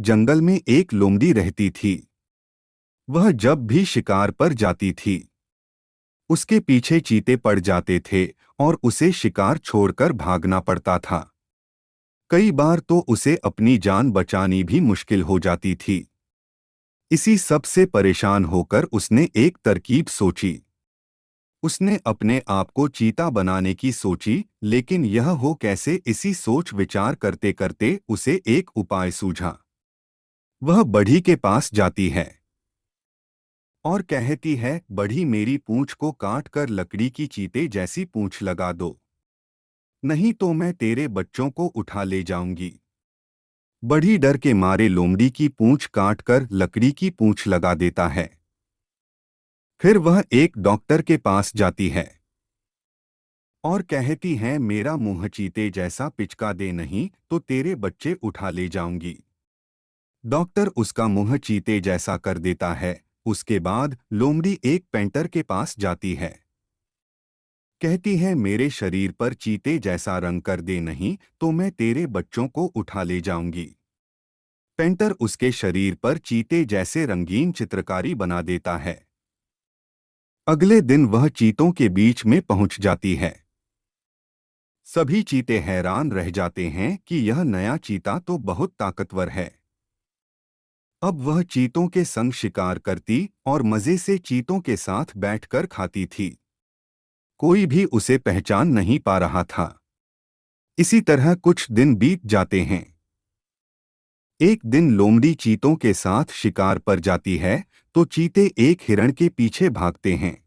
जंगल में एक लोमड़ी रहती थी। वह जब भी शिकार पर जाती थी, उसके पीछे चीते पड़ जाते थे और उसे शिकार छोड़कर भागना पड़ता था। कई बार तो उसे अपनी जान बचानी भी मुश्किल हो जाती थी। इसी सब से परेशान होकर उसने एक तरकीब सोची। उसने अपने आप को चीता बनाने की सोची, लेकिन यह हो कैसे, इसी सोच विचार करते करते उसे एक उपाय सूझा। वह बढ़ी के पास जाती है और कहती है, बढ़ी मेरी पूंछ को काट कर लकड़ी की चीते जैसी पूंछ लगा दो, नहीं तो मैं तेरे बच्चों को उठा ले जाऊंगी। बढ़ी डर के मारे लोमड़ी की पूंछ काटकर लकड़ी की पूंछ लगा देता है। फिर वह एक डॉक्टर के पास जाती है और कहती है, मेरा मुंह चीते जैसा पिचका दे, नहीं तो तेरे बच्चे उठा ले जाऊंगी। डॉक्टर उसका मुंह चीते जैसा कर देता है। उसके बाद लोमड़ी एक पेंटर के पास जाती है। कहती है, मेरे शरीर पर चीते जैसा रंग कर दे, नहीं तो मैं तेरे बच्चों को उठा ले जाऊंगी। पेंटर उसके शरीर पर चीते जैसे रंगीन चित्रकारी बना देता है। अगले दिन वह चीतों के बीच में पहुंच जाती है। सभी चीते हैरान रह जाते हैं कि यह नया चीता तो बहुत ताकतवर है। अब वह चीतों के संग शिकार करती और मजे से चीतों के साथ बैठकर खाती थी। कोई भी उसे पहचान नहीं पा रहा था। इसी तरह कुछ दिन बीत जाते हैं। एक दिन लोमड़ी चीतों के साथ शिकार पर जाती है तो चीते एक हिरण के पीछे भागते हैं।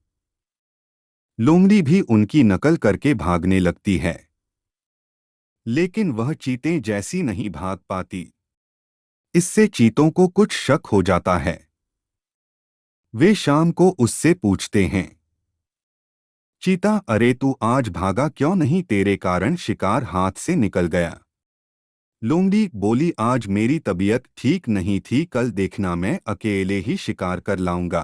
लोमड़ी भी उनकी नकल करके भागने लगती है, लेकिन वह चीते जैसी नहीं भाग पाती। इससे चीतों को कुछ शक हो जाता है। वे शाम को उससे पूछते हैं, चीता, अरे तू आज भागा क्यों नहीं, तेरे कारण शिकार हाथ से निकल गया। लोमड़ी बोली, आज मेरी तबीयत ठीक नहीं थी, कल देखना मैं अकेले ही शिकार कर लाऊंगा।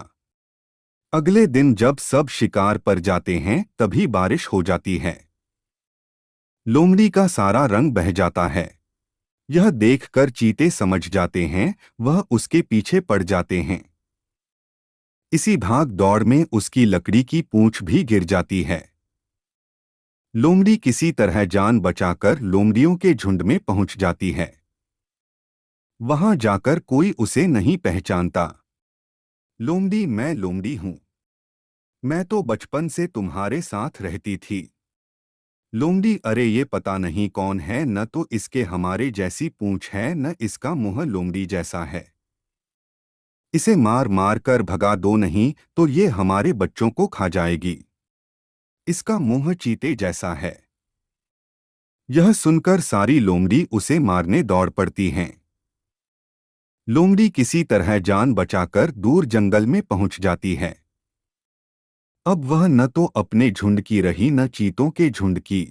अगले दिन जब सब शिकार पर जाते हैं तभी बारिश हो जाती है। लोमड़ी का सारा रंग बह जाता है। यह देखकर चीते समझ जाते हैं, वह उसके पीछे पड़ जाते हैं। इसी भाग दौड़ में उसकी लकड़ी की पूंछ भी गिर जाती है। लोमड़ी किसी तरह जान बचाकर लोमड़ियों के झुंड में पहुंच जाती है। वहां जाकर कोई उसे नहीं पहचानता। लोमड़ी, मैं लोमड़ी हूं। मैं तो बचपन से तुम्हारे साथ रहती थी। लोमड़ी, अरे ये पता नहीं कौन है, न तो इसके हमारे जैसी पूंछ है न इसका मुंह लोमड़ी जैसा है। इसे मार मार कर भगा दो, नहीं तो ये हमारे बच्चों को खा जाएगी। इसका मुंह चीते जैसा है। यह सुनकर सारी लोमड़ी उसे मारने दौड़ पड़ती हैं। लोमड़ी किसी तरह जान बचाकर दूर जंगल में पहुंच जाती है। अब वह न तो अपने झुंड की रही न चीतों के झुंड की।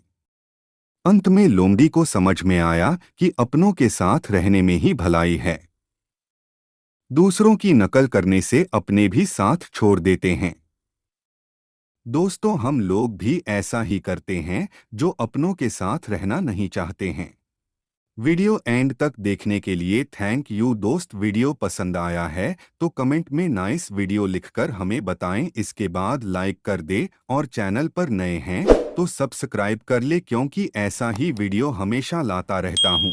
अंत में लोमड़ी को समझ में आया कि अपनों के साथ रहने में ही भलाई है। दूसरों की नकल करने से अपने भी साथ छोड़ देते हैं। दोस्तों, हम लोग भी ऐसा ही करते हैं, जो अपनों के साथ रहना नहीं चाहते हैं। वीडियो एंड तक देखने के लिए थैंक यू दोस्त। वीडियो पसंद आया है तो कमेंट में नाइस वीडियो लिखकर हमें बताएं। इसके बाद लाइक कर दे और चैनल पर नए हैं तो सब्सक्राइब कर ले, क्योंकि ऐसा ही वीडियो हमेशा लाता रहता हूं।